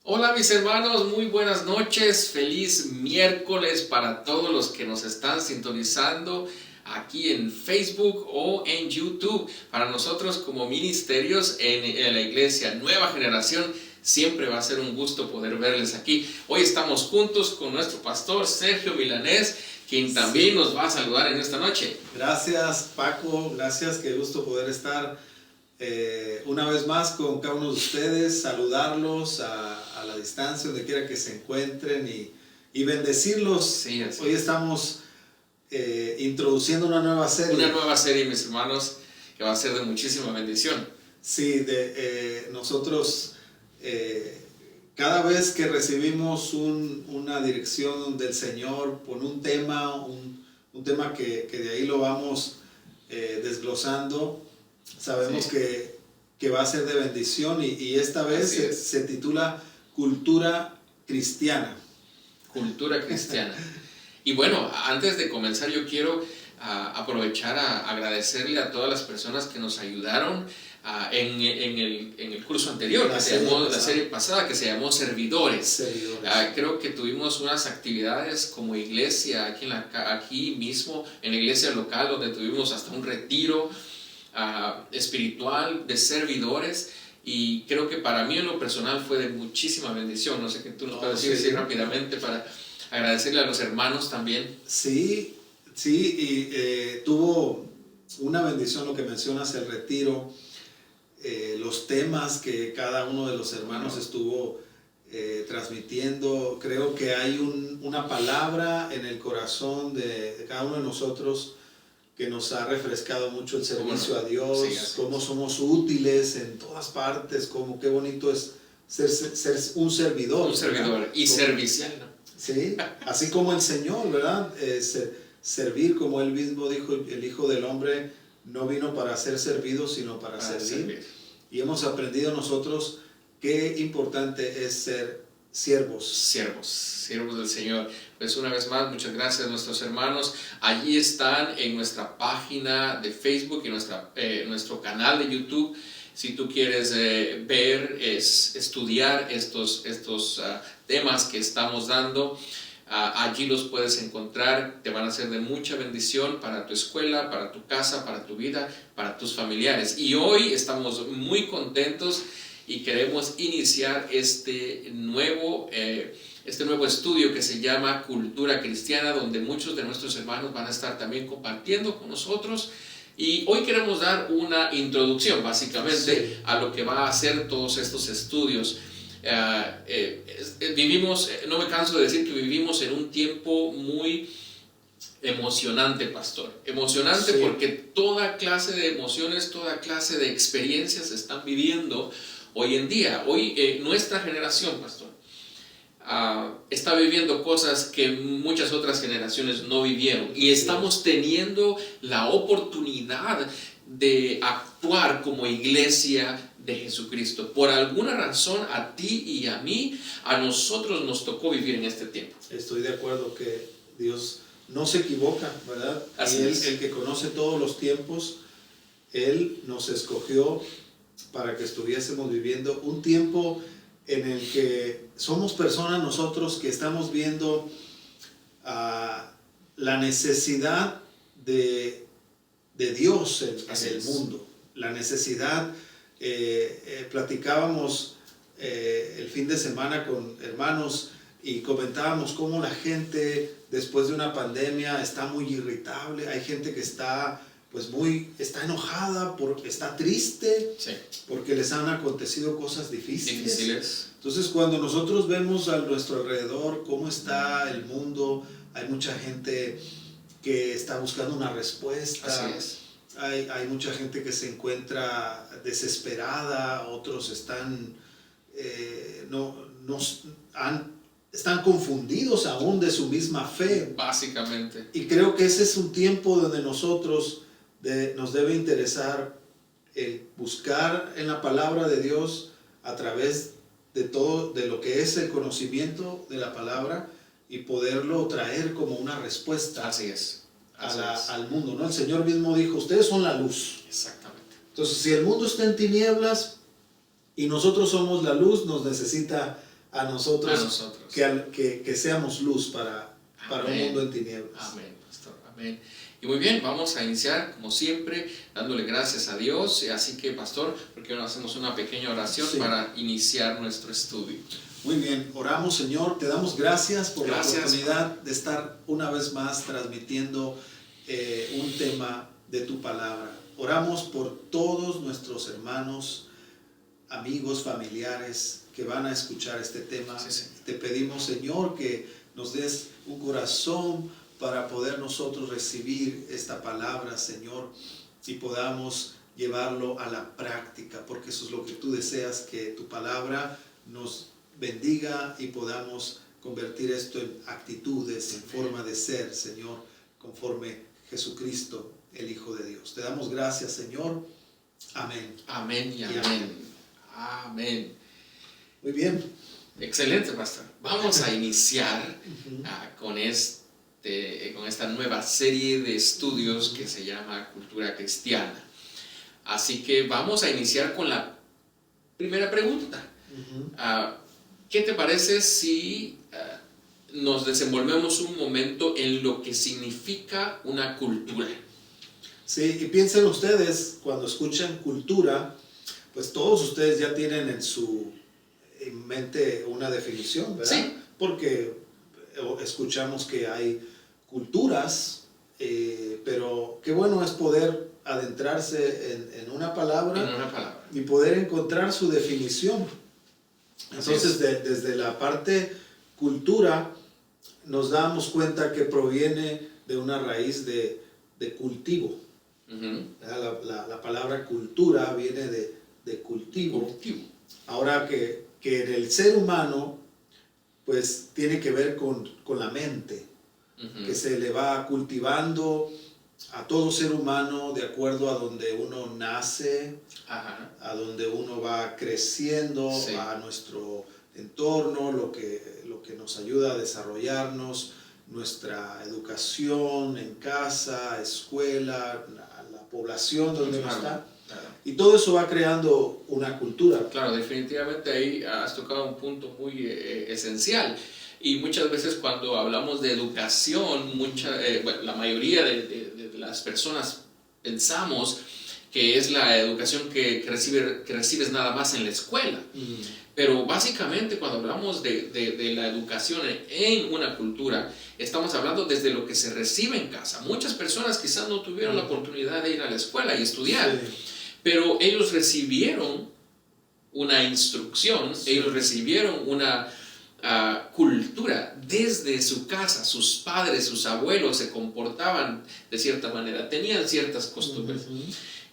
Hola mis hermanos, muy buenas noches, feliz miércoles para todos los que nos están sintonizando aquí en Facebook o en YouTube. Para nosotros como ministerios en la iglesia Nueva Generación, siempre va a ser un gusto poder verles aquí. Hoy estamos juntos con nuestro pastor Sergio Milanés, quien también nos va a saludar en esta noche. Gracias Paco, gracias, qué gusto poder estar una vez más con cada uno de ustedes, saludarlos a la distancia, donde quiera que se encuentren y bendecirlos. Sí, hoy estamos introduciendo una nueva serie. Una nueva serie, mis hermanos, que va a ser de muchísima bendición. Sí, nosotros cada vez que recibimos una dirección del Señor por un tema, un tema que de ahí lo vamos desglosando, sabemos que va a ser de bendición y esta vez se titula Cultura Cristiana. Cultura Cristiana. Y bueno, antes de comenzar yo quiero aprovechar a agradecerle a todas las personas que nos ayudaron en el curso anterior, la serie pasada, que se llamó Servidores. Creo que tuvimos unas actividades como iglesia aquí mismo, en la iglesia local, donde tuvimos hasta un retiro espiritual de servidores. Y creo que para mí en lo personal fue de muchísima bendición. No sé qué tú nos puedes decir rápidamente para agradecerle a los hermanos también. Sí, y tuvo una bendición lo que mencionas, el retiro, los temas que cada uno de los hermanos estuvo transmitiendo. Creo que hay una palabra en el corazón de cada uno de nosotros que nos ha refrescado mucho el servicio a Dios, cómo somos útiles en todas partes, cómo qué bonito es ser un servidor. Un servidor y servicial, ¿no? Sí, así como el Señor, ¿verdad? Servir, como Él mismo dijo, el Hijo del Hombre no vino para ser servido, sino para servir. Y hemos aprendido nosotros qué importante es ser siervos del Señor. Pues una vez más, muchas gracias a nuestros hermanos. Allí están en nuestra página de Facebook y nuestro canal de YouTube. Si tú quieres estudiar estos temas que estamos dando, allí los puedes encontrar. Te van a ser de mucha bendición para tu escuela, para tu casa, para tu vida, para tus familiares. Y hoy estamos muy contentos y queremos iniciar este nuevo estudio que se llama Cultura Cristiana, donde muchos de nuestros hermanos van a estar también compartiendo con nosotros. Y hoy queremos dar una introducción básicamente a lo que va a ser todos estos estudios. No me canso de decir que vivimos en un tiempo muy emocionante, pastor. Emocionante porque toda clase de emociones, toda clase de experiencias se están viviendo hoy en día. Hoy nuestra generación, pastor, está viviendo cosas que muchas otras generaciones no vivieron, y estamos teniendo la oportunidad de actuar como iglesia de Jesucristo. Por alguna razón, a ti y a mí, a nosotros nos tocó vivir en este tiempo. Estoy de acuerdo que Dios no se equivoca, ¿verdad? Así y Él, es. el que conoce todos los tiempos, Él nos escogió para que estuviésemos viviendo un tiempo en el que somos personas nosotros que estamos viendo la necesidad de Dios en el mundo, la necesidad. Platicábamos el fin de semana con hermanos y comentábamos cómo la gente después de una pandemia está muy irritable. Hay gente que está está enojada, está triste, porque les han acontecido cosas difíciles. Entonces, cuando nosotros vemos a nuestro alrededor cómo está el mundo, hay mucha gente que está buscando una respuesta. Así es. Hay mucha gente que se encuentra desesperada, otros están están confundidos aún de su misma fe. Básicamente. Y creo que ese es un tiempo donde nosotros nos debe interesar el buscar en la palabra de Dios a través de todo, de lo que es el conocimiento de la palabra, y poderlo traer como una respuesta. Así es. Al mundo, ¿no? El Señor mismo dijo, ustedes son la luz. Exactamente. Entonces, si el mundo está en tinieblas y nosotros somos la luz, nos necesita a nosotros, A nosotros. que seamos luz para un mundo en tinieblas. Amén, pastor. Amén. Y muy bien, vamos a iniciar como siempre dándole gracias a Dios. Así que, pastor, ¿por qué no hacemos una pequeña oración para iniciar nuestro estudio? Muy bien, oramos, Señor, te damos gracias por la oportunidad de estar una vez más transmitiendo un tema de tu palabra. Oramos por todos nuestros hermanos, amigos, familiares que van a escuchar este tema. Te pedimos, Señor, que nos des un corazón para poder nosotros recibir esta palabra, Señor, y podamos llevarlo a la práctica, porque eso es lo que tú deseas, que tu palabra nos bendiga y podamos convertir esto en actitudes, en forma de ser, Señor, conforme Jesucristo, el Hijo de Dios. Te damos gracias, Señor. Amén. Amén y amén. Amén. Muy bien. Excelente, pastor. Vamos a iniciar con esta nueva serie de estudios que se llama Cultura Cristiana. Así que vamos a iniciar con la primera pregunta. ¿Qué te parece si nos desenvolvemos un momento en lo que significa una cultura? Sí, y piensen ustedes, cuando escuchan cultura, pues todos ustedes ya tienen en mente una definición, ¿verdad? Sí. Porque escuchamos que hay culturas, pero qué bueno es poder adentrarse en una palabra y poder encontrar su definición. Entonces, desde la parte cultura, nos damos cuenta que proviene de una raíz de cultivo. La palabra cultura viene de cultivo. Ahora que en el ser humano, pues tiene que ver con la mente, que se le va cultivando a todo ser humano de acuerdo a donde uno nace, a donde uno va creciendo, a nuestro entorno, lo que nos ayuda a desarrollarnos, nuestra educación en casa, escuela, la población donde uno está. Y todo eso va creando una cultura. Claro, definitivamente ahí has tocado un punto muy esencial. Y muchas veces cuando hablamos de educación, la mayoría de las personas pensamos que es la educación que recibes nada más en la escuela. Pero básicamente cuando hablamos de la educación en una cultura, estamos hablando desde lo que se recibe en casa. Muchas personas quizás no tuvieron la oportunidad de ir a la escuela y estudiar, pero ellos recibieron una instrucción, ellos recibieron una cultura desde su casa. Sus padres, sus abuelos se comportaban de cierta manera, tenían ciertas costumbres.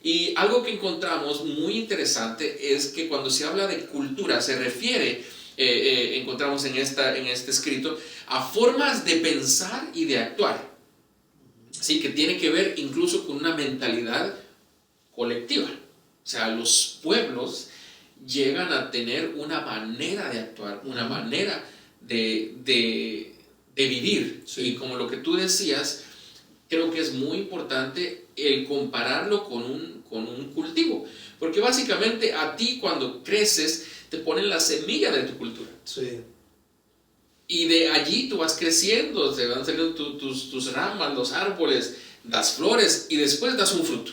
Y algo que encontramos muy interesante es que cuando se habla de cultura se refiere, encontramos en este escrito, a formas de pensar y de actuar. Sí, que tiene que ver incluso con una mentalidad colectiva. O sea, los pueblos llegan a tener una manera de actuar, una manera de vivir. Y como lo que tú decías, creo que es muy importante el compararlo con un cultivo. Porque básicamente a ti cuando creces te ponen la semilla de tu cultura. Sí. Y de allí tú vas creciendo, te van saliendo tus ramas, los árboles, das flores y después das un fruto.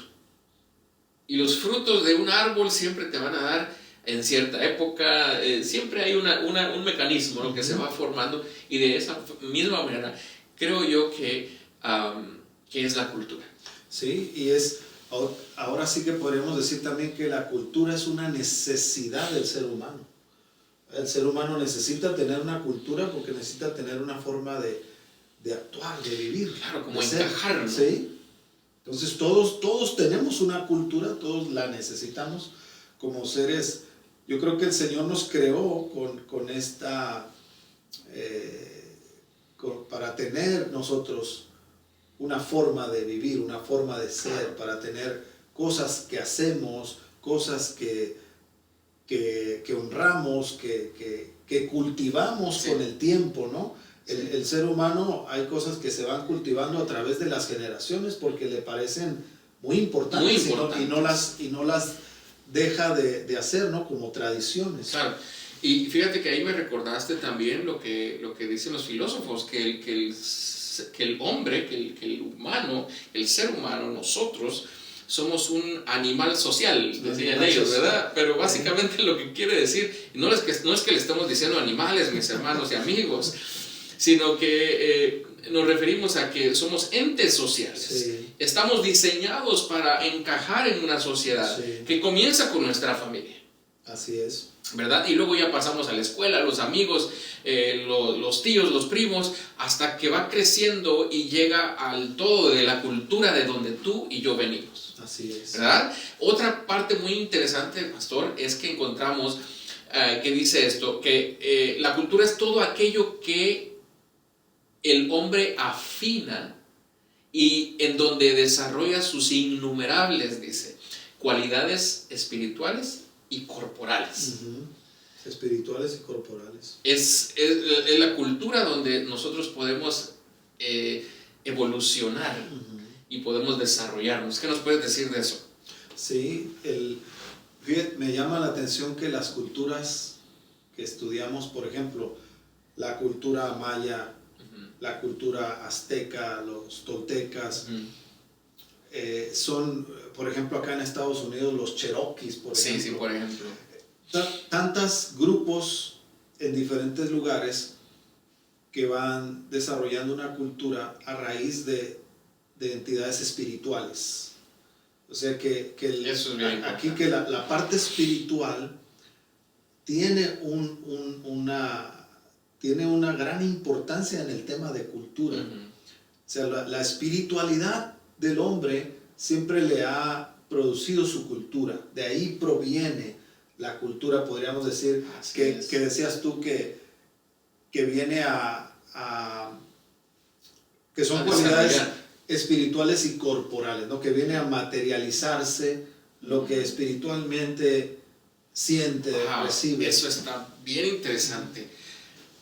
Y los frutos de un árbol siempre te van a dar en cierta época, siempre hay un mecanismo, ¿no?, que se va formando, y de esa misma manera creo yo que es la cultura. Sí, y ahora sí que podríamos decir también que la cultura es una necesidad del ser humano. El ser humano necesita tener una cultura porque necesita tener una forma de actuar, de vivir. Claro, como encajar, ¿no? Sí. Entonces todos tenemos una cultura, todos la necesitamos como seres. Yo creo que el Señor nos creó con esta, para tener nosotros una forma de vivir, una forma de ser, para tener cosas que hacemos, cosas que honramos, que cultivamos con el tiempo, ¿no? El ser humano, hay cosas que se van cultivando a través de las generaciones porque le parecen muy importantes, y no las deja de hacer, ¿no? Como tradiciones. Claro. Y fíjate que ahí me recordaste también lo que dicen los filósofos, que el hombre, que el humano, el ser humano, nosotros, somos un animal social, decían ellos, ¿verdad? Pero básicamente lo que quiere decir, no es que le estemos diciendo animales, mis hermanos y amigos, sino que nos referimos a que somos entes sociales. Sí. Estamos diseñados para encajar en una sociedad que comienza con nuestra familia. Así es. ¿Verdad? Y luego ya pasamos a la escuela, los amigos, los tíos, los primos, hasta que va creciendo y llega al todo de la cultura de donde tú y yo venimos. Así es. ¿Verdad? Otra parte muy interesante, pastor, es que encontramos que dice esto, que la cultura es todo aquello que el hombre afina y en donde desarrolla sus innumerables, dice, cualidades espirituales y corporales. Espirituales y corporales. Es la cultura donde nosotros podemos evolucionar y podemos desarrollarnos. ¿Qué nos puedes decir de eso? Sí, fíjate, me llama la atención que las culturas que estudiamos, por ejemplo, la cultura maya, la cultura azteca, los toltecas, son, por ejemplo, acá en Estados Unidos, los cherokees, por ejemplo. Sí, por ejemplo. Tantos grupos en diferentes lugares que van desarrollando una cultura a raíz de entidades espirituales. O sea que eso es bien aquí que la parte espiritual tiene una gran importancia en el tema de cultura. O sea, la espiritualidad del hombre siempre le ha producido su cultura. De ahí proviene la cultura, podríamos decir, que decías tú que viene que son cualidades espirituales y corporales, ¿no? Que viene a materializarse lo que espiritualmente siente, recibe. Eso está bien interesante,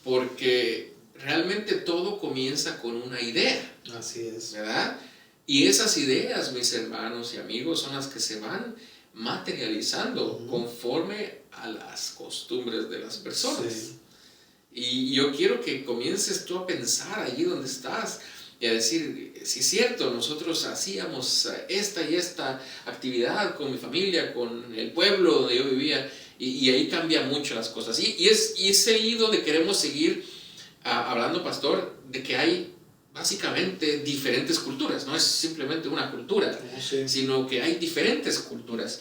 porque realmente todo comienza con una idea. Así es. ¿Verdad? Y esas ideas, mis hermanos y amigos, son las que se van materializando conforme a las costumbres de las personas. Sí. Y yo quiero que comiences tú a pensar allí donde estás y a decir, sí es cierto, nosotros hacíamos esta y esta actividad con mi familia, con el pueblo donde yo vivía, y ahí cambian mucho las cosas. Y es ahí donde queremos seguir hablando, pastor, de que hay básicamente diferentes culturas, no es simplemente una cultura, sino que hay diferentes culturas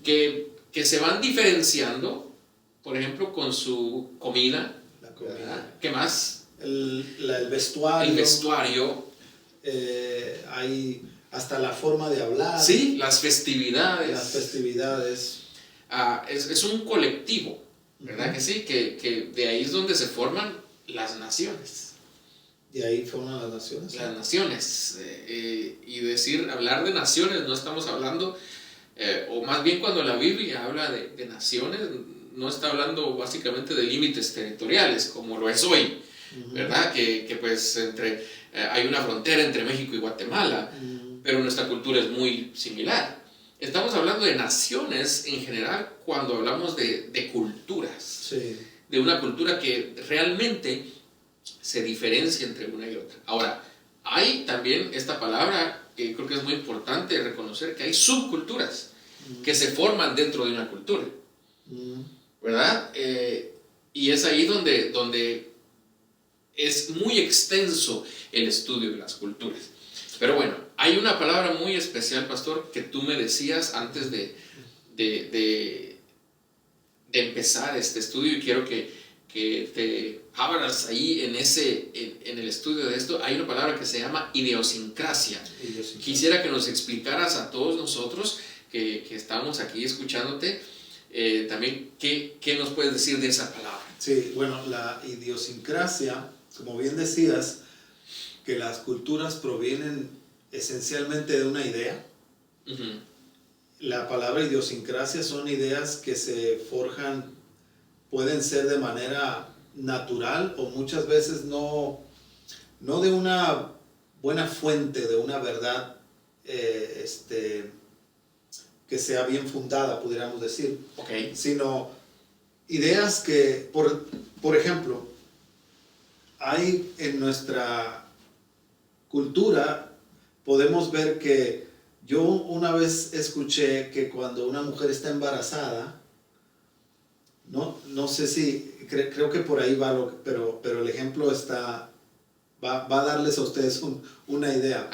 que se van diferenciando, por ejemplo, con su comida. La comida. ¿Qué más? El vestuario. El vestuario. Hay hasta la forma de hablar. Sí, las festividades. Las festividades. Es un colectivo, ¿verdad que sí? Que de ahí es donde se forman las naciones. De ahí forman las naciones. Las naciones. Y hablar de naciones, no estamos hablando, o más bien cuando la Biblia habla de naciones, no está hablando básicamente de límites territoriales, como lo es hoy, ¿verdad? Que pues hay una frontera entre México y Guatemala, pero nuestra cultura es muy similar. Estamos hablando de naciones en general cuando hablamos de culturas, sí. De una cultura que realmente se diferencia entre una y otra. Ahora, hay también esta palabra que creo que es muy importante reconocer, que hay subculturas que se forman dentro de una cultura, ¿verdad? Y es ahí donde es muy extenso el estudio de las culturas. Pero bueno, hay una palabra muy especial, pastor, que tú me decías antes de empezar este estudio, y quiero que te abras ahí en el estudio de esto. Hay una palabra que se llama idiosincrasia. Quisiera que nos explicaras a todos nosotros que estamos aquí escuchándote, también qué nos puedes decir de esa palabra. Sí, bueno, la idiosincrasia, como bien decías, que las culturas provienen esencialmente de una idea. La palabra idiosincrasia son ideas que se forjan, pueden ser de manera natural o muchas veces no de una buena fuente, de una verdad que sea bien fundada, pudiéramos decir, sino ideas que, por ejemplo, hay en nuestra cultura, podemos ver que yo una vez escuché que cuando una mujer está embarazada, no sé si, creo que por ahí va, pero el ejemplo va a darles a ustedes una idea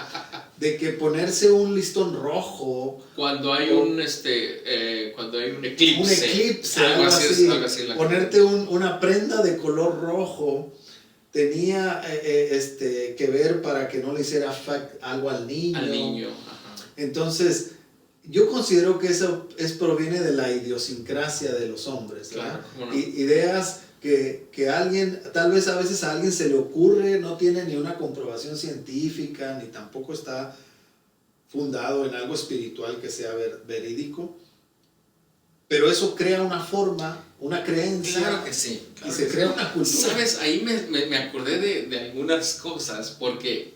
de que ponerse un listón rojo cuando hay un eclipse, algo así, ponerte una prenda de color rojo tenía que ver para que no le hiciera algo al niño. Ajá. Entonces yo considero que eso proviene de la idiosincrasia de los hombres, claro, ¿no? Ideas que alguien, tal vez a veces a alguien se le ocurre, no tiene ni una comprobación científica, ni tampoco está fundado en algo espiritual que sea verídico, pero eso crea una forma, una creencia. Claro que sí. Claro y se crea una cultura. ¿Sabes? Ahí me acordé de algunas cosas, porque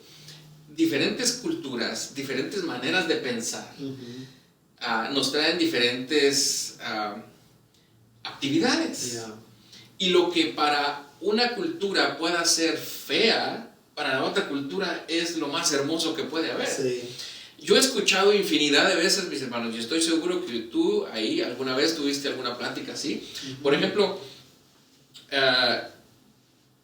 diferentes culturas, diferentes maneras de pensar, nos traen diferentes actividades. Yeah. Y lo que para una cultura pueda ser fea, para la otra cultura es lo más hermoso que puede haber. Sí. Yo he escuchado infinidad de veces, mis hermanos, y estoy seguro que tú ahí alguna vez tuviste alguna plática así. Por ejemplo,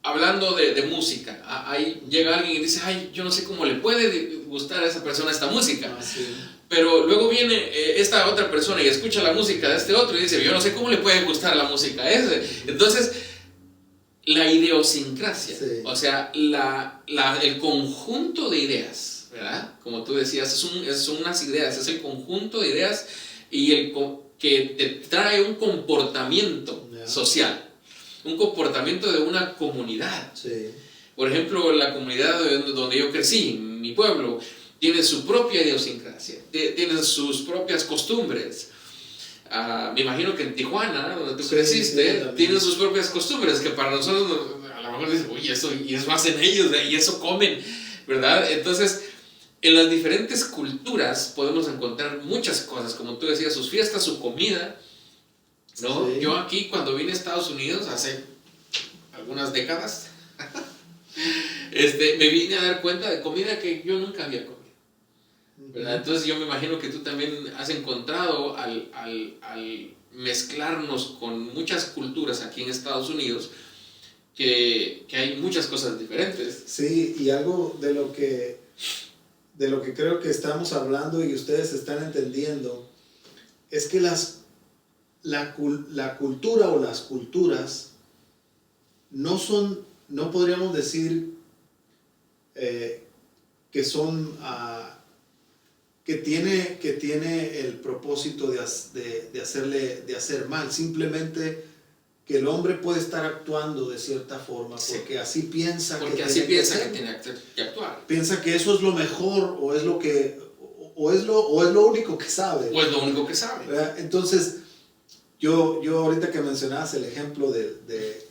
hablando de música, ahí llega alguien y dice, ay, yo no sé cómo le puede gustar a esa persona esta música. Sí. Pero luego viene esta otra persona y escucha la música de este otro y dice, yo no sé cómo le puede gustar la música a ese. Entonces, la idiosincrasia, sí. O sea, el conjunto de ideas, ¿verdad? Como tú decías, son unas ideas, es el conjunto de ideas y que te trae un comportamiento social, un comportamiento de una comunidad. Sí. Por ejemplo, la comunidad donde yo crecí, mi pueblo, tiene su propia idiosincrasia, tiene sus propias costumbres. Me imagino que en Tijuana, donde tú creciste, tienen sus propias costumbres, que para nosotros a lo mejor dicen, oye, eso hacen ellos, y eso comen, ¿verdad? Entonces, en las diferentes culturas podemos encontrar muchas cosas, como tú decías, sus fiestas, su comida, ¿no? Sí. Yo aquí, cuando vine a Estados Unidos, hace algunas décadas, me vine a dar cuenta de comida que yo nunca había comido. ¿Verdad? Entonces yo me imagino que tú también has encontrado al mezclarnos con muchas culturas aquí en Estados Unidos que hay muchas cosas diferentes. Sí, y algo de lo que creo que estamos hablando y ustedes están entendiendo es que la cultura o las culturas no podríamos decir que son que tiene el propósito de hacer mal, simplemente que el hombre puede estar actuando de cierta forma porque así piensa que tiene que actuar. Piensa que eso es lo mejor o es lo único que sabe. O es lo único que sabe. Entonces, yo ahorita que mencionabas el ejemplo de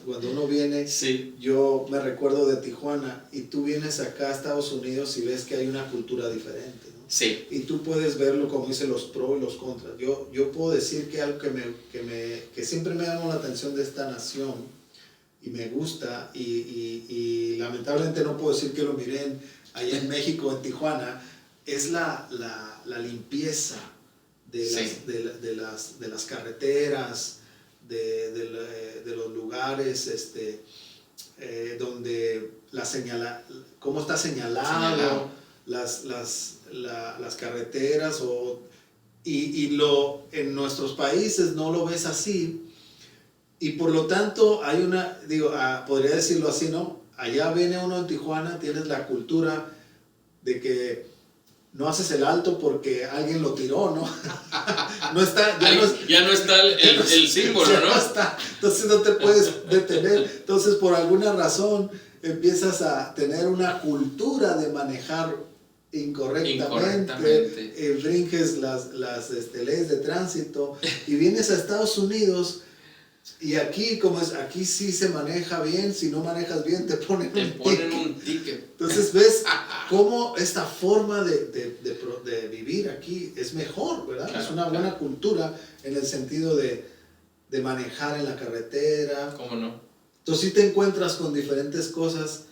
cuando uno viene, sí. Yo me recuerdo de Tijuana y tú vienes acá a Estados Unidos y ves que hay una cultura diferente, ¿no? Sí. Y tú puedes verlo como dice los pros y los contras. Yo puedo decir que algo que siempre me llamó la atención de esta nación y me gusta y lamentablemente no puedo decir que lo miren allá en México, en Tijuana, es la limpieza de las carreteras, de los lugares donde cómo está señalado. Las carreteras en nuestros países no lo ves así y por lo tanto hay podría decirlo así, ¿no? Allá viene uno en Tijuana, tienes la cultura de que no haces el alto porque alguien lo tiró, ¿no? Ya no está el símbolo, ¿no? No está, entonces no te puedes detener, entonces por alguna razón empiezas a tener una cultura de manejar incorrectamente. Infringes las leyes de tránsito y vienes a Estados Unidos y aquí aquí sí se maneja bien, si no manejas bien te ponen un ticket. Entonces ves cómo esta forma de vivir aquí es mejor, ¿verdad? Claro, es una buena cultura en el sentido de de manejar en la carretera. ¿Cómo no? Entonces sí te encuentras con diferentes cosas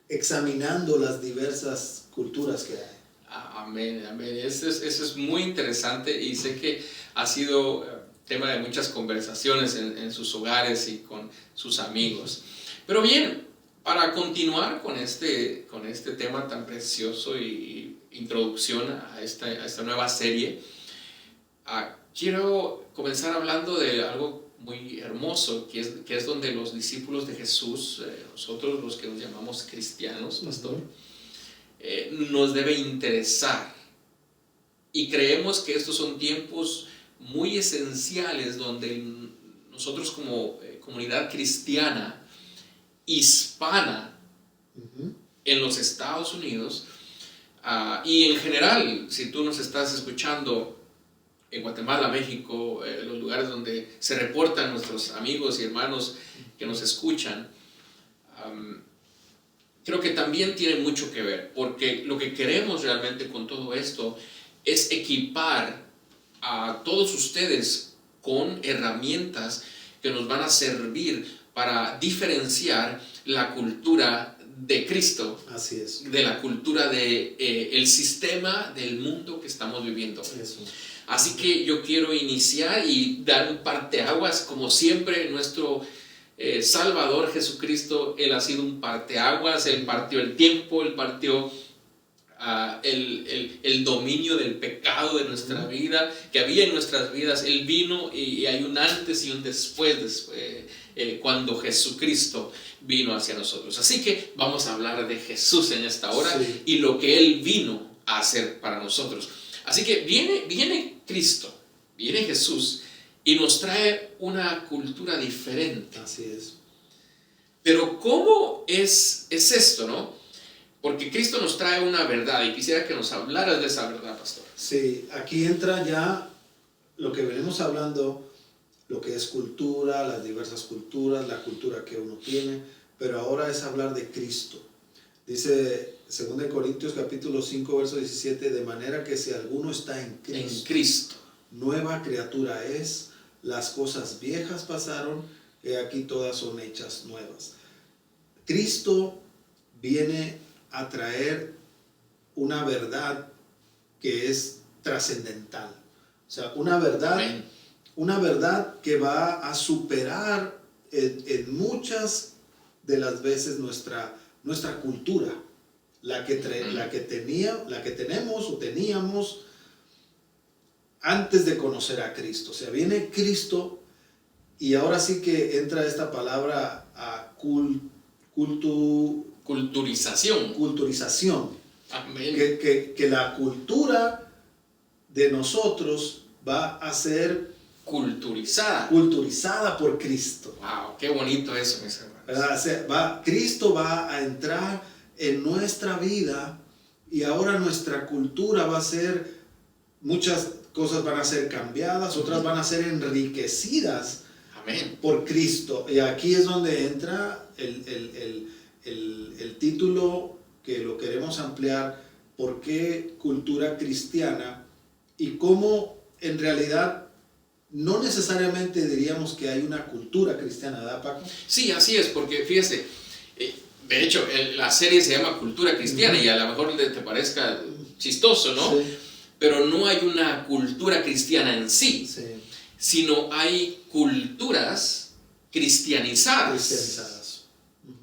examinando las diversas culturas que hay. Amén, amén. Eso es muy interesante y sé que ha sido tema de muchas conversaciones en sus hogares y con sus amigos. Pero bien, para continuar con este tema tan precioso y introducción a esta nueva serie, quiero comenzar hablando de algo muy hermoso, que es donde los discípulos de Jesús, nosotros los que nos llamamos cristianos, pastor, nos debe interesar. Y creemos que estos son tiempos muy esenciales donde nosotros como comunidad cristiana hispana en los Estados Unidos, y en general, si tú nos estás escuchando en Guatemala, México, los lugares donde se reportan nuestros amigos y hermanos que nos escuchan, creo que también tiene mucho que ver, porque lo que queremos realmente con todo esto es equipar a todos ustedes con herramientas que nos van a servir para diferenciar la cultura de Cristo. Así es. De la cultura del sistema del mundo que estamos viviendo. Eso. Así que yo quiero iniciar y dar un parteaguas, como siempre, nuestro Salvador Jesucristo. Él ha sido un parteaguas, Él partió el tiempo, Él partió el dominio del pecado de nuestra vida, que había en nuestras vidas. Él vino y hay un antes y un después cuando Jesucristo vino hacia nosotros. Así que vamos a hablar de Jesús en esta hora, sí, y lo que Él vino a hacer para nosotros. Así que viene Cristo, viene Jesús y nos trae una cultura diferente. Así es. Pero ¿cómo es esto, no? Porque Cristo nos trae una verdad y quisiera que nos hablaras de esa verdad, pastor. Sí, aquí entra ya lo que venimos hablando, lo que es cultura, las diversas culturas, la cultura que uno tiene, pero ahora es hablar de Cristo. Dice 2 Corintios capítulo 5, verso 17, de manera que si alguno está en Cristo, nueva criatura es, las cosas viejas pasaron, y aquí todas son hechas nuevas. Cristo viene a traer una verdad que es trascendental. O sea, una verdad que va a superar en muchas de las veces nuestra cultura, la que tenemos o teníamos antes de conocer a Cristo. O sea, viene Cristo y ahora sí que entra esta palabra a culturización. Amén. Que la cultura de nosotros va a ser culturizada por Cristo. Wow, qué bonito eso, mis hermanos. Cristo va a entrar en nuestra vida y ahora nuestra cultura va a ser, muchas cosas van a ser cambiadas, otras van a ser enriquecidas. Amén. Por Cristo. Y aquí es donde entra el título que lo queremos ampliar, ¿por qué cultura cristiana? Y cómo en realidad no necesariamente diríamos que hay una cultura cristiana, ¿verdad, Paco? Sí, así es, porque fíjese, de hecho la serie se llama Cultura Cristiana y a lo mejor te parezca chistoso, ¿no? Sí. Pero no hay una cultura cristiana en sí, sino hay culturas cristianizadas.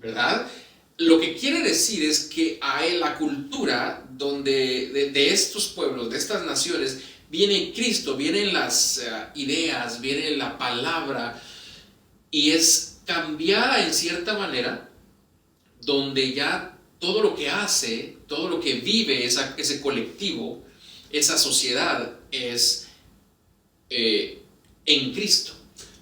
¿Verdad? Lo que quiere decir es que hay la cultura donde de estos pueblos, de estas naciones, viene Cristo, vienen las ideas, viene la palabra y es cambiada en cierta manera, donde ya todo lo que hace, todo lo que vive ese colectivo, esa sociedad es en Cristo.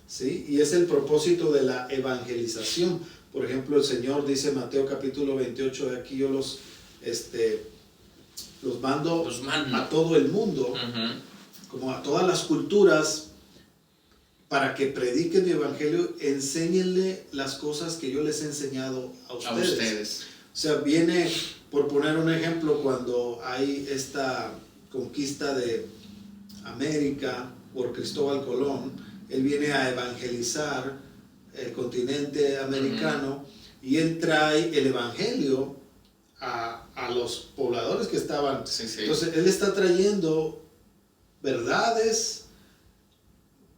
Sí, y es el propósito de la evangelización. Por ejemplo, el Señor dice en Mateo capítulo 28, de aquí yo los mando a todo el mundo, como a todas las culturas, para que prediquen mi evangelio, enséñenle las cosas que yo les he enseñado a ustedes. O sea, viene, por poner un ejemplo, cuando hay esta conquista de América por Cristóbal Colón, Él viene a evangelizar el continente americano y él trae el evangelio a los pobladores que estaban. Sí, sí. Entonces, él está trayendo verdades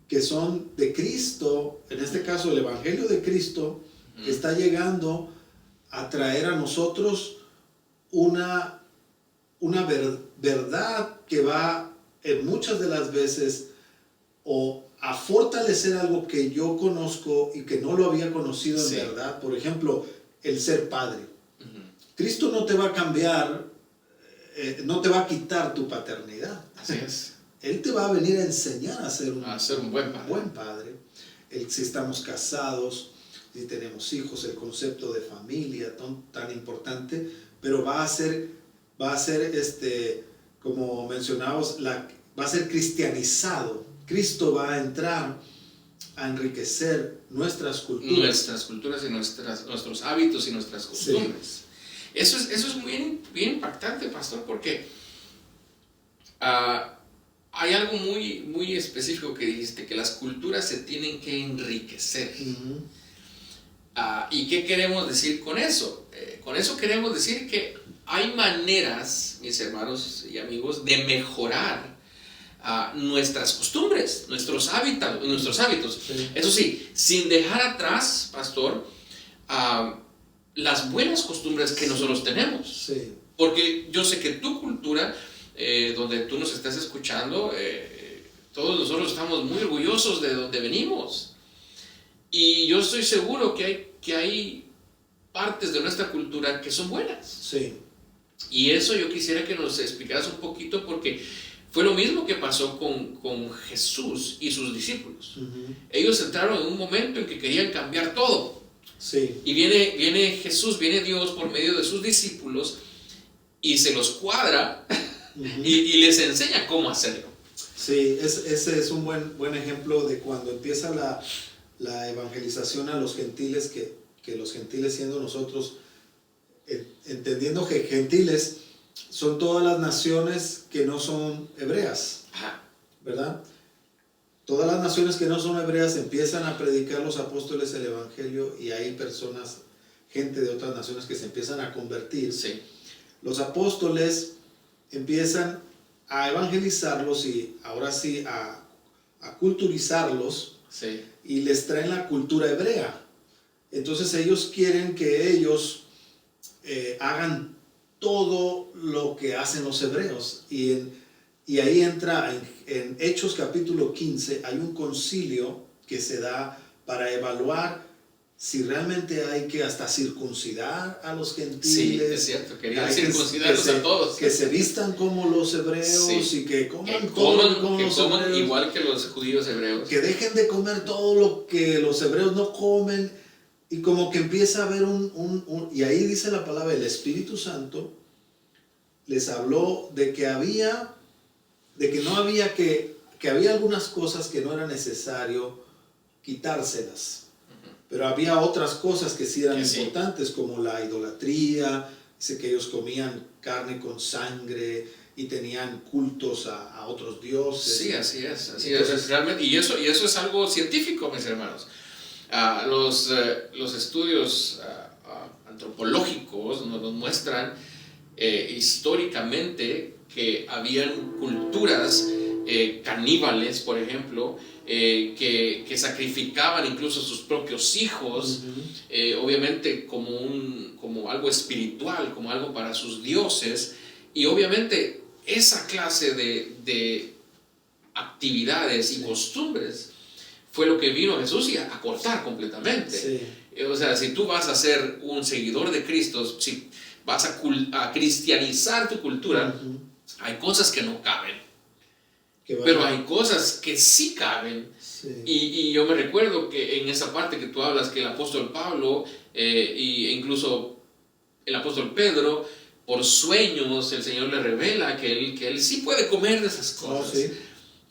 que son de Cristo, en este caso el evangelio de Cristo, que está llegando a traer a nosotros una verdad que va en muchas de las veces o a fortalecer algo que yo conozco y que no lo había conocido en verdad. Por ejemplo, el ser padre. Cristo no te va a cambiar, no te va a quitar tu paternidad. Así es. Él te va a venir a enseñar a ser un buen padre. Si estamos casados, si tenemos hijos, el concepto de familia tan importante, pero va a ser como mencionamos, va a ser cristianizado. Cristo va a entrar a enriquecer nuestras culturas. Nuestras culturas y nuestros hábitos y nuestras costumbres. Sí. Eso es muy bien impactante, pastor, porque hay algo muy, muy específico que dijiste, que las culturas se tienen que enriquecer. ¿Y qué queremos decir con eso? Con eso queremos decir que hay maneras, mis hermanos y amigos, de mejorar nuestras costumbres, nuestros hábitos. Sí. Eso sí, sin dejar atrás, pastor, las buenas costumbres que nosotros tenemos. Sí. Porque yo sé que tu cultura, donde tú nos estás escuchando, todos nosotros estamos muy orgullosos de donde venimos. Y yo estoy seguro que hay partes de nuestra cultura que son buenas. Sí. Y eso yo quisiera que nos explicaras un poquito, porque fue lo mismo que pasó con Jesús y sus discípulos. Ellos entraron en un momento en que querían cambiar todo. Sí. Y viene Jesús, viene Dios por medio de sus discípulos y se los cuadra y les enseña cómo hacerlo. Sí, ese es un buen ejemplo de cuando empieza la evangelización a los gentiles, que los gentiles, siendo nosotros, entendiendo que gentiles son todas las naciones que no son hebreas, ¿verdad? Todas las naciones que no son hebreas empiezan a predicar los apóstoles el evangelio, y hay personas, gente de otras naciones, que se empiezan a convertir. Sí. Los apóstoles empiezan a evangelizarlos y ahora sí a culturizarlos. Sí. Y les traen la cultura hebrea. Entonces ellos quieren que ellos hagan todo lo que hacen los hebreos. Y ahí entra en Hechos capítulo 15, hay un concilio que se da para evaluar si realmente hay que hasta circuncidar a los gentiles. Sí, es cierto, querían circuncidarlos a todos. Que se vistan como los hebreos, sí. Y que coman igual que los judíos hebreos. Que dejen de comer todo lo que los hebreos no comen. Y como que empieza a haber y ahí dice la palabra, el Espíritu Santo les habló de que había algunas cosas que no era necesario quitárselas. Pero había otras cosas que sí eran importantes, como la idolatría. Dice que ellos comían carne con sangre y tenían cultos a otros dioses. Sí, así es realmente, y eso es algo científico, mis hermanos. Los estudios antropológicos nos muestran históricamente que habían culturas caníbales, por ejemplo, que sacrificaban incluso a sus propios hijos, obviamente como algo espiritual, como algo para sus dioses. Y obviamente esa clase de actividades y costumbres fue lo que vino Jesús a cortar completamente. Sí. O sea, si tú vas a ser un seguidor de Cristo, si vas a cristianizar tu cultura, hay cosas que no caben. Pero hay cosas que sí caben. Sí. Y yo me recuerdo que en esa parte que tú hablas, que el apóstol Pablo e incluso el apóstol Pedro, por sueños el Señor le revela que él sí puede comer de esas cosas. Sí.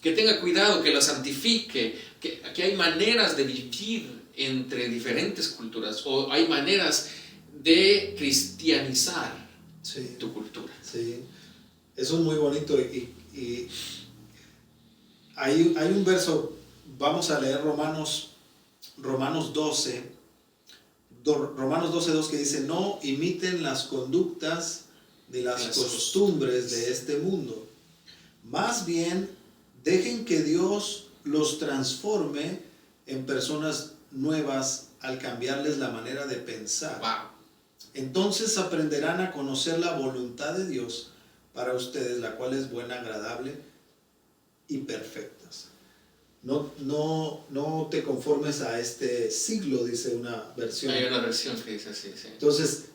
Que tenga cuidado, que las santifique, que hay maneras de vivir entre diferentes culturas, o hay maneras de cristianizar tu cultura. Sí, eso es muy bonito. Y hay un verso vamos a leer Romanos 12, Romanos 12:2, que dice: no imiten las conductas ni las costumbres de este mundo, más bien dejen que Dios los transforme en personas nuevas al cambiarles la manera de pensar. Wow. Entonces aprenderán a conocer la voluntad de Dios para ustedes, la cual es buena, agradable y perfectas. No te conformes a este siglo, dice una versión. Hay una versión que dice así, sí. Entonces,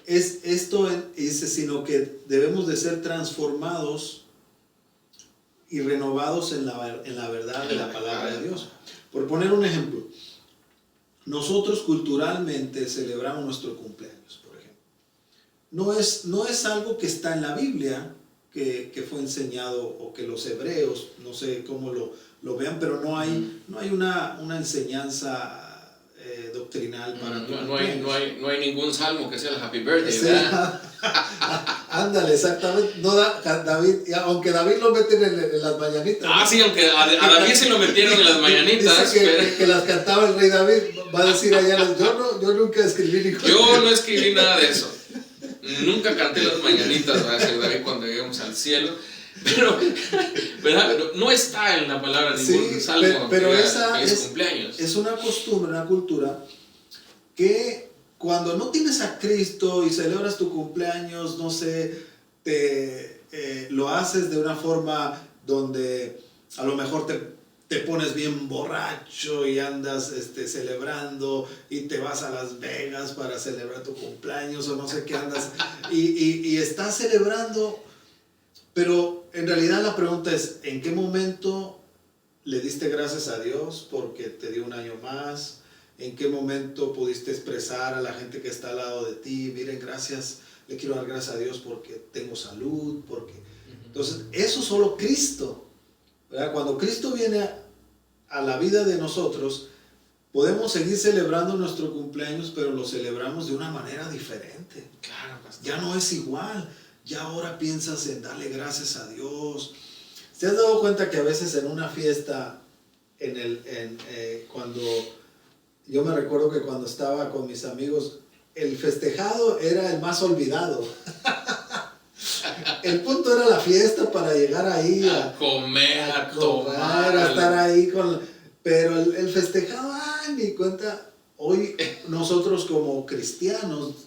dice, sino que debemos de ser transformados y renovados en la verdad de la palabra de Dios. Por poner un ejemplo, nosotros culturalmente celebramos nuestro cumpleaños, por ejemplo. No es algo que está en la Biblia, que fue enseñado, o que los hebreos, no sé cómo lo vean, pero no hay una enseñanza doctrinal para tu cumpleaños. No hay ningún salmo que sea el Happy Birthday, Sí. ¿verdad? Ándale, exactamente. No David, aunque David lo meten en las mañanitas. Ah, sí, aunque a David se lo metieron en las mañanitas. Dice que las cantaba el rey David. Va a decir allá, yo nunca escribí ni. Yo no escribí nada de eso. Nunca canté las mañanitas, va a decir David cuando lleguemos al cielo. Pero, ¿verdad? No está en la palabra ningún salmo. Pero esa cumpleaños. Es una costumbre, una cultura que cuando no tienes a Cristo y celebras tu cumpleaños, no sé, lo haces de una forma donde a lo mejor te pones bien borracho y andas celebrando y te vas a Las Vegas para celebrar tu cumpleaños o no sé qué andas y estás celebrando, pero en realidad la pregunta es: ¿en qué momento le diste gracias a Dios porque te dio un año más? ¿En qué momento pudiste expresar a la gente que está al lado de ti: miren, gracias, le quiero dar gracias a Dios porque tengo salud? Entonces, eso solo Cristo, ¿verdad? Cuando Cristo viene a la vida de nosotros, podemos seguir celebrando nuestro cumpleaños, pero lo celebramos de una manera diferente. Claro, pastor. Ya no es igual. Ya ahora piensas en darle gracias a Dios. ¿Te has dado cuenta que a veces en una fiesta, cuando yo me recuerdo que cuando estaba con mis amigos, el festejado era el más olvidado? El punto era la fiesta para llegar ahí a comer, a tomar, a estar ahí pero el festejado, ni cuenta. Hoy nosotros como cristianos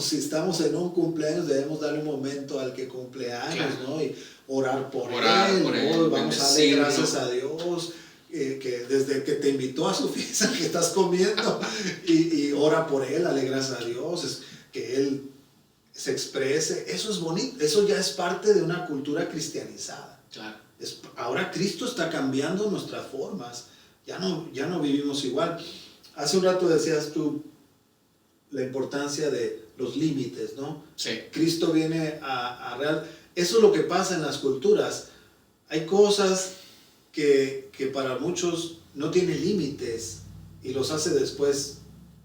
si estamos en un cumpleaños, debemos darle un momento al que cumple años, claro, ¿no? Y orar por él, vamos a darle gracias a Dios, que desde que te invitó a su fiesta que estás comiendo, y ora por él, dale gracias a Dios, que él se exprese. Eso es bonito, eso ya es parte de una cultura cristianizada. Claro. Ahora Cristo está cambiando nuestras formas, ya no vivimos igual. Hace un rato decías tú la importancia de los límites, ¿no? Sí. Cristo viene a real. Eso es lo que pasa en las culturas. Hay cosas que para muchos no tienen límites y los hace después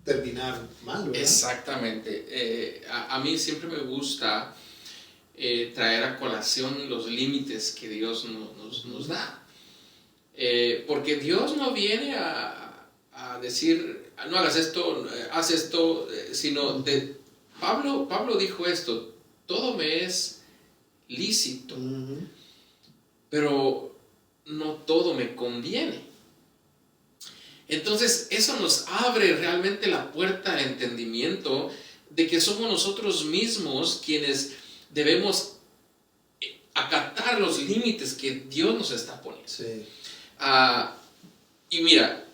terminar mal, ¿verdad? Exactamente. A mí siempre me gusta traer a colación los límites que Dios nos da. Porque Dios no viene a decir: no hagas esto, haz esto, sino Pablo dijo esto: todo me es lícito, pero no todo me conviene. Entonces eso nos abre realmente la puerta al entendimiento de que somos nosotros mismos quienes debemos acatar los límites que Dios nos está poniendo. Sí. Y mira,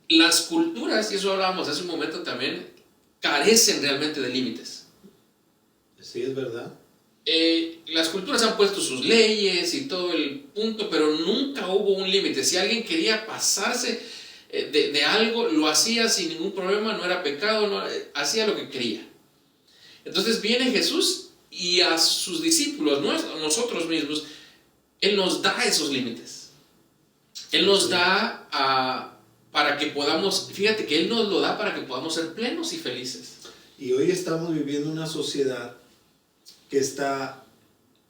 las culturas, y eso hablábamos hace un momento también, carecen realmente de límites. Sí, es verdad. Las culturas han puesto sus leyes y todo el punto, pero nunca hubo un límite. Si alguien quería pasarse de algo, lo hacía sin ningún problema, no era pecado, hacía lo que quería. Entonces viene Jesús y a sus discípulos, a nosotros mismos, Él nos da esos límites. Él nos da para que podamos, fíjate que Él nos lo da para que podamos ser plenos y felices. Y hoy estamos viviendo una sociedad que está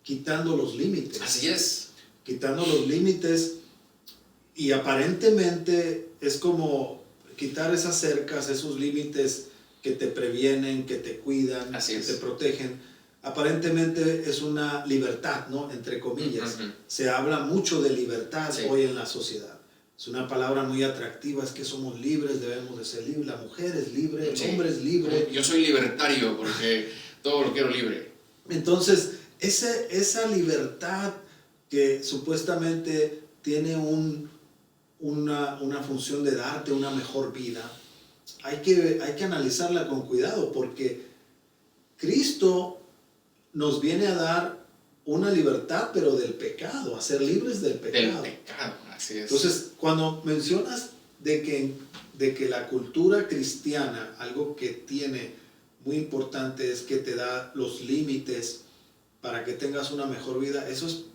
quitando los límites. Así es. Quitando los límites Y aparentemente es como quitar esas cercas, esos límites que te previenen, que te cuidan, que te protegen. Aparentemente es una libertad, ¿no? Entre comillas. Se habla mucho de libertad hoy en la sociedad. Es una palabra muy atractiva, es que somos libres, debemos de ser libres. La mujer es libre, el hombre es libre. Yo soy libertario porque todo lo quiero libre. Entonces, esa libertad que supuestamente tiene una función de darte una mejor vida, hay que analizarla con cuidado, porque Cristo nos viene a dar una libertad, pero del pecado, a ser libres del pecado. Del pecado, así es. Entonces, cuando mencionas de que la cultura cristiana, algo que tiene muy importante es que te da los límites para que tengas una mejor vida, eso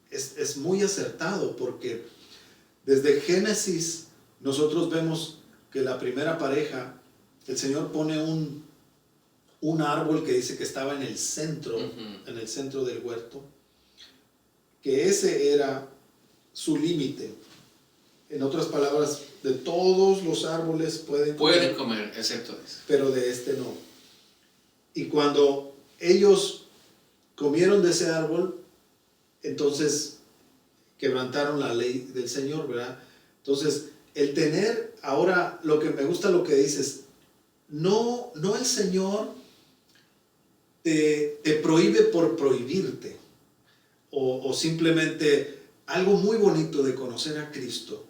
es muy acertado, porque desde Génesis nosotros vemos que la primera pareja, el Señor pone un árbol que dice que estaba en el centro del huerto, que ese era su límite. En otras palabras, de todos los árboles pueden comer, excepto de ese. Pero de este no. Y cuando ellos comieron de ese árbol, entonces quebrantaron la ley del Señor, ¿verdad? Entonces, el tener, ahora lo que me gusta lo que dices, no el Señor te prohíbe por prohibirte, o simplemente algo muy bonito de conocer a Cristo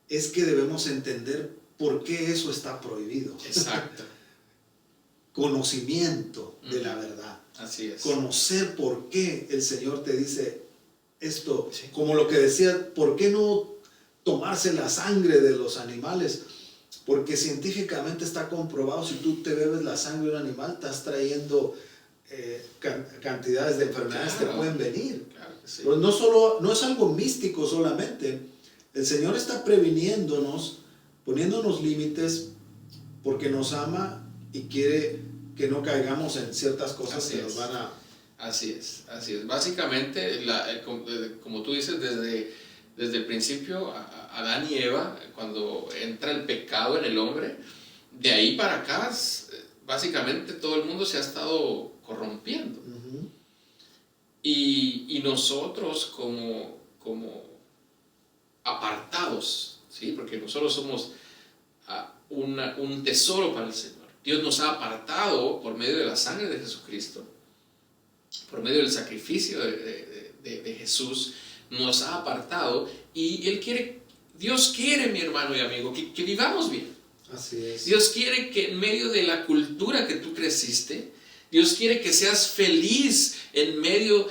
es que debemos entender por qué eso está prohibido. Exacto. Conocimiento de la verdad. Así es. Conocer por qué el Señor te dice esto, sí. Como lo que decía, ¿por qué no tomarse la sangre de los animales? Porque científicamente está comprobado, si tú te bebes la sangre de un animal, estás trayendo cantidades de enfermedades que pueden venir. Claro que sí. Pero no es algo místico solamente. El Señor está previniéndonos, poniéndonos límites, porque nos ama y quiere que no caigamos en ciertas cosas que nos van a... Así es. Básicamente, como tú dices, desde el principio, Adán y Eva, cuando entra el pecado en el hombre, de ahí para acá, básicamente todo el mundo se ha estado corrompiendo. Y nosotros como apartados, ¿sí? Porque nosotros somos un tesoro para el Señor. Dios nos ha apartado por medio de la sangre de Jesucristo, por medio del sacrificio de Jesús, nos ha apartado, y Dios quiere, mi hermano y amigo, que vivamos bien. Así es. Dios quiere que en medio de la cultura que tú creciste, Dios quiere que seas feliz en medio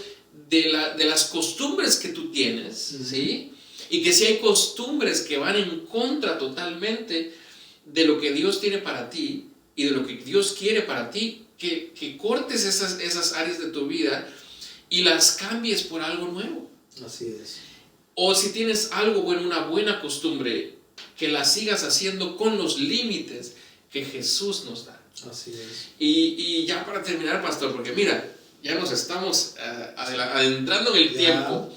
de las costumbres que tú tienes, ¿sí? Y que si hay costumbres que van en contra totalmente de lo que Dios tiene para ti y de lo que Dios quiere para ti, que cortes esas áreas de tu vida y las cambies por algo nuevo. Así es. O si tienes algo bueno, una buena costumbre, que la sigas haciendo con los límites que Jesús nos da. Así es. Y ya para terminar, pastor, porque mira, ya nos estamos adentrando en el tiempo.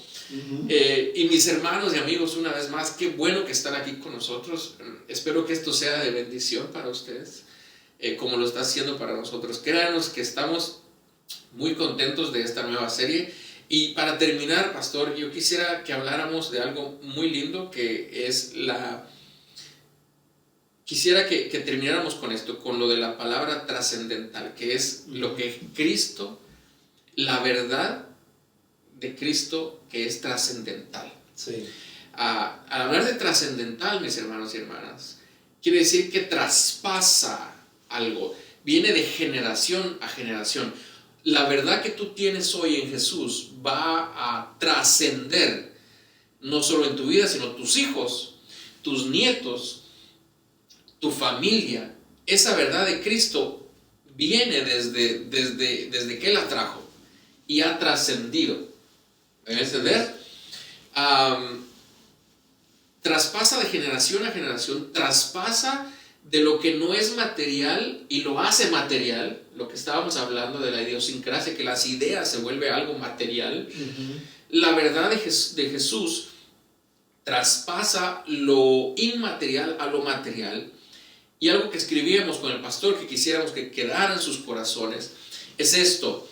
Y mis hermanos y amigos, una vez más, qué bueno que están aquí con nosotros. Espero que esto sea de bendición para ustedes, como lo está haciendo para nosotros. Créanos que estamos muy contentos de esta nueva serie. Y para terminar, pastor, yo quisiera que habláramos de algo muy lindo, que es Quisiera que termináramos con esto, con lo de la palabra trascendental, que es lo que Cristo, la verdad de Cristo, que es trascendental. Sí. Al hablar de trascendental, mis hermanos y hermanas, quiere decir que traspasa algo, viene de generación a generación. La verdad que tú tienes hoy en Jesús va a trascender, no solo en tu vida, sino tus hijos, tus nietos, tu familia. Esa verdad de Cristo viene desde que Él la trajo y ha trascendido. ¿Me voy a entender? Traspasa de generación a generación, traspasa de lo que no es material y lo hace material, lo que estábamos hablando de la idiosincrasia, que las ideas se vuelve algo material. La verdad de Jesús traspasa lo inmaterial a lo material. Y algo que escribíamos con el pastor que quisiéramos que quedara en sus corazones es esto,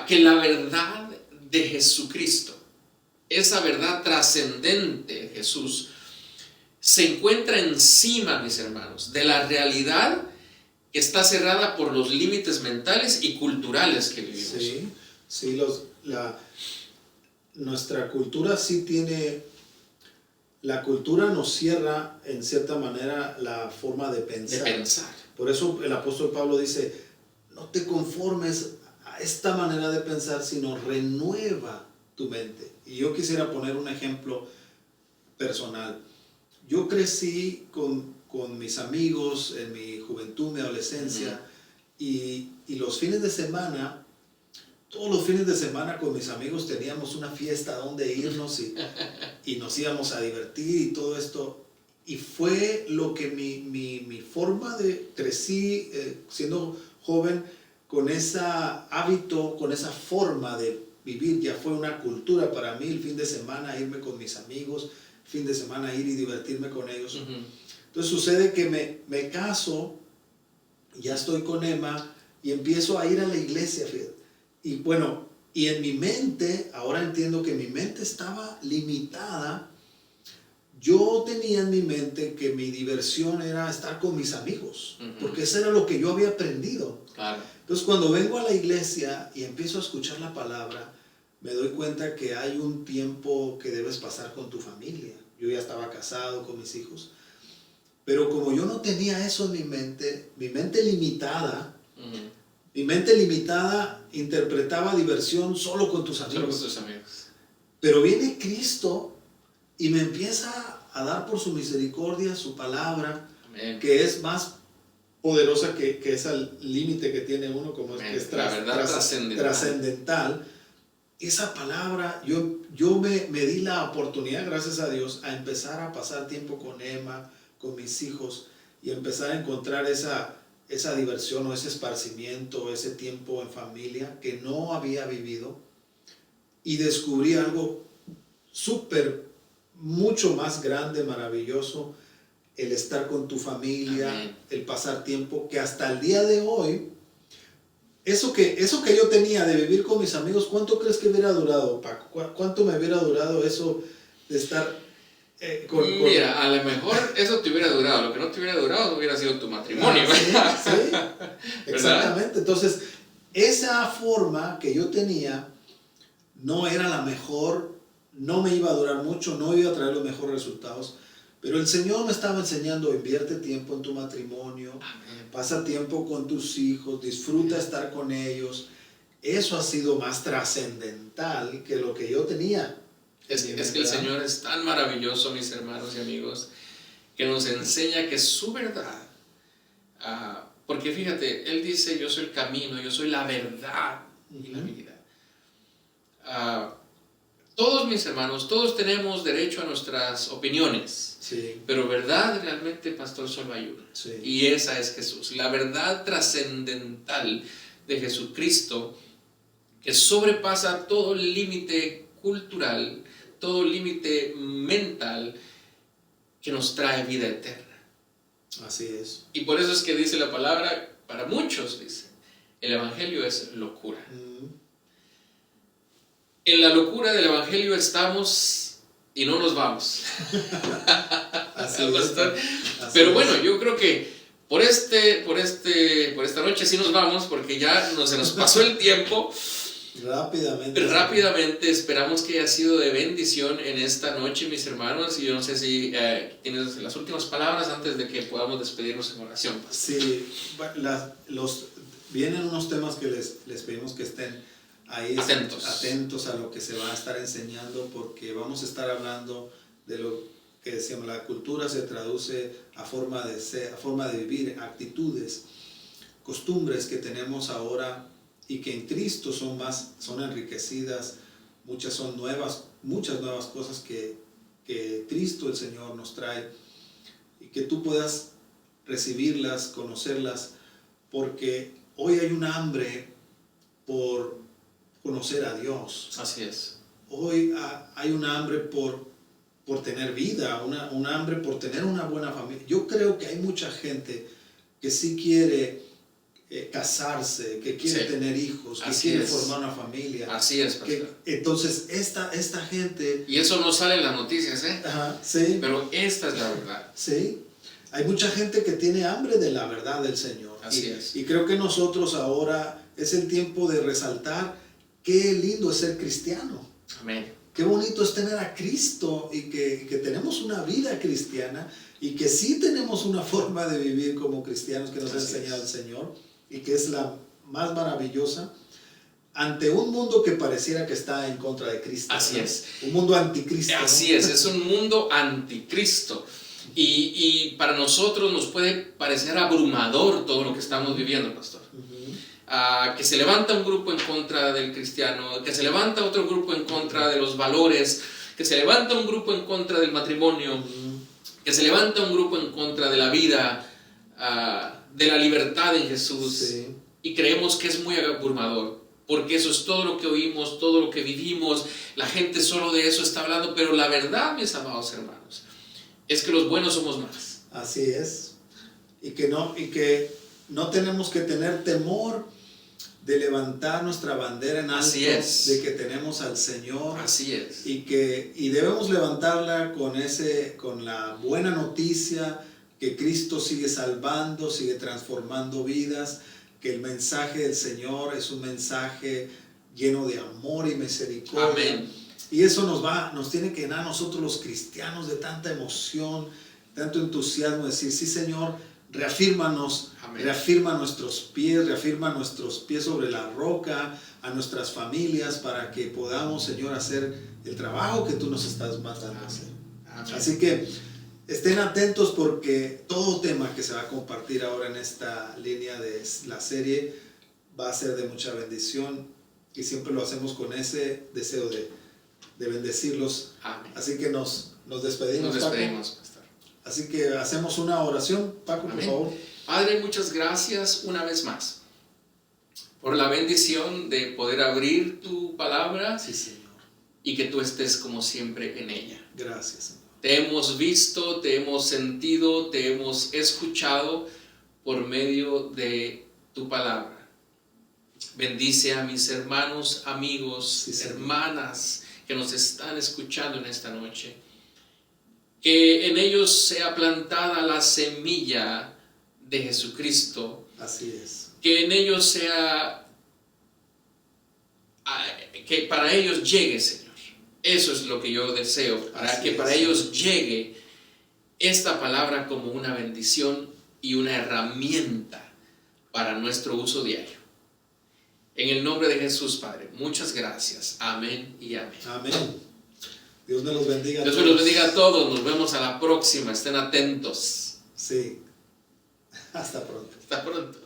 que la verdad de Jesucristo, esa verdad trascendente de Jesús, se encuentra encima, mis hermanos, de la realidad que está cerrada por los límites mentales y culturales que vivimos. Sí, nuestra cultura sí tiene, la cultura nos cierra en cierta manera la forma de pensar. Por eso el apóstol Pablo dice, no te conformes a esta manera de pensar, sino renueva tu mente. Y yo quisiera poner un ejemplo personal. Yo crecí con mis amigos en mi juventud, mi adolescencia, y los fines de semana, todos los fines de semana con mis amigos teníamos una fiesta donde irnos y nos íbamos a divertir y todo esto. Y fue lo que mi forma de, crecí siendo joven con ese hábito, con esa forma de vivir. Ya fue una cultura para mí el fin de semana irme con mis amigos, fin de semana ir y divertirme con ellos. Entonces sucede que me caso, ya estoy con Emma y empiezo a ir a la iglesia, fíjate. Y bueno, y en mi mente, ahora entiendo que mi mente estaba limitada. Yo tenía en mi mente que mi diversión era estar con mis amigos, porque eso era lo que yo había aprendido. Claro. Entonces cuando vengo a la iglesia y empiezo a escuchar la palabra, me doy cuenta que hay un tiempo que debes pasar con tu familia. Yo ya estaba casado con mis hijos. Pero como yo no tenía eso en mi mente limitada, mi mente limitada interpretaba diversión solo con tus amigos. Solo con tus amigos. Pero viene Cristo y me empieza a dar por su misericordia su palabra, Amén. Que es más poderosa que ese límite que tiene uno, como es, que es trascendental. Esa palabra, yo me di la oportunidad, gracias a Dios, a empezar a pasar tiempo con Emma, con mis hijos, y empezar a encontrar esa diversión o ese esparcimiento, ese tiempo en familia que no había vivido, y descubrí algo mucho más grande, maravilloso, el estar con tu familia, Amén. El pasar tiempo, que hasta el día de hoy, eso que yo tenía de vivir con mis amigos, ¿cuánto crees que hubiera durado, Paco? ¿Cuánto me hubiera durado eso de estar Mira, a lo mejor eso te hubiera durado, lo que no te hubiera durado hubiera sido tu matrimonio. Sí, exactamente. Entonces, esa forma que yo tenía no era la mejor, no me iba a durar mucho, no iba a traer los mejores resultados, pero el Señor me estaba enseñando, invierte tiempo en tu matrimonio, Amén. Pasa tiempo con tus hijos, disfruta estar con ellos. Eso ha sido más trascendental que lo que yo tenía. Es que el Señor es tan maravilloso, mis hermanos y amigos, que nos enseña que su verdad, porque fíjate, Él dice, yo soy el camino, yo soy la verdad y la vida. Todos mis hermanos, todos tenemos derecho a nuestras opiniones, sí. Pero verdad realmente, pastor, solo hay una, sí. Y esa es Jesús, la verdad trascendental de Jesucristo, que sobrepasa todo límite cultural, todo límite mental, que nos trae vida eterna. Así es. Y por eso es que dice la palabra, para muchos dice, el evangelio es locura. En la locura del evangelio estamos y no nos vamos. Así es. Pero bueno, yo creo que por esta noche sí nos vamos, porque ya se nos pasó el tiempo. Rápidamente, esperamos que haya sido de bendición en esta noche, mis hermanos, y yo no sé si tienes las últimas palabras antes de que podamos despedirnos en oración. Sí, vienen unos temas que les pedimos que estén ahí atentos a lo que se va a estar enseñando, porque vamos a estar hablando de lo que decíamos, la cultura se traduce a forma de ser, a forma de vivir, actitudes, costumbres que tenemos ahora y que en Cristo son enriquecidas, muchas nuevas cosas que Cristo el Señor nos trae, y que tú puedas recibirlas, conocerlas, porque hoy hay un hambre por conocer a Dios. Así es. Hoy hay un hambre por por tener vida, un hambre por tener una buena familia. Yo creo que hay mucha gente que sí quiere casarse, que quiere tener hijos, que quiere formar una familia. Así es, pastor. Entonces, esta gente... Y eso no sale en las noticias, ¿eh? Ajá, sí. Pero esta es la verdad. Sí. Hay mucha gente que tiene hambre de la verdad del Señor. Así es. Y creo que nosotros ahora es el tiempo de resaltar qué lindo es ser cristiano. Amén. Qué bonito es tener a Cristo y que tenemos una vida cristiana y que sí tenemos una forma de vivir como cristianos que nos ha enseñado el Señor y que es la más maravillosa ante un mundo que pareciera que está en contra de Cristo. Así es. Un mundo anticristo. Así es un mundo anticristo. Y para nosotros nos puede parecer abrumador todo lo que estamos viviendo, pastor. Que se levanta un grupo en contra del cristiano, que se levanta otro grupo en contra de los valores, que se levanta un grupo en contra del matrimonio, que se levanta un grupo en contra de la vida, de la libertad en Jesús. Sí. Y creemos que es muy abrumador, porque eso es todo lo que oímos, todo lo que vivimos. La gente solo de eso está hablando, pero la verdad, mis amados hermanos, es que los buenos somos más. Así es. Y que no tenemos que tener temor de levantar nuestra bandera en alto, de que tenemos al Señor. Así es. Y debemos levantarla con la buena noticia que Cristo sigue salvando, sigue transformando vidas, que el mensaje del Señor es un mensaje lleno de amor y misericordia. Amén. Y eso nos tiene que llenar a nosotros los cristianos de tanta emoción, tanto entusiasmo, decir, sí, Señor, reafírmanos, Amén. reafirma nuestros pies sobre la roca, a nuestras familias, para que podamos, Señor, hacer el trabajo que tú nos estás mandando a hacer. Amén. Así que estén atentos porque todo tema que se va a compartir ahora en esta línea de la serie va a ser de mucha bendición y siempre lo hacemos con ese deseo de bendecirlos. Amén. Así que nos despedimos. Nos despedimos, pastor. Así que hacemos una oración, Paco, Amén. por favor. Padre, muchas gracias una vez más por la bendición de poder abrir tu palabra. Sí, Señor. Y que tú estés como siempre en ella. Gracias, Señor. Te hemos visto, te hemos sentido, te hemos escuchado por medio de tu palabra. Bendice a mis hermanos, amigos, sí, hermanas que nos están escuchando en esta noche. Que en ellos sea plantada la semilla de Jesucristo. Así es. Que en ellos sea, que para ellos llegue, Señor. Eso es lo que yo deseo, para ellos llegue esta palabra como una bendición y una herramienta para nuestro uso diario. En el nombre de Jesús, Padre, muchas gracias. Amén y amén. Amén. Dios me los bendiga. Dios me los bendiga a todos. Nos vemos a la próxima. Estén atentos. Sí. Hasta pronto. Hasta pronto.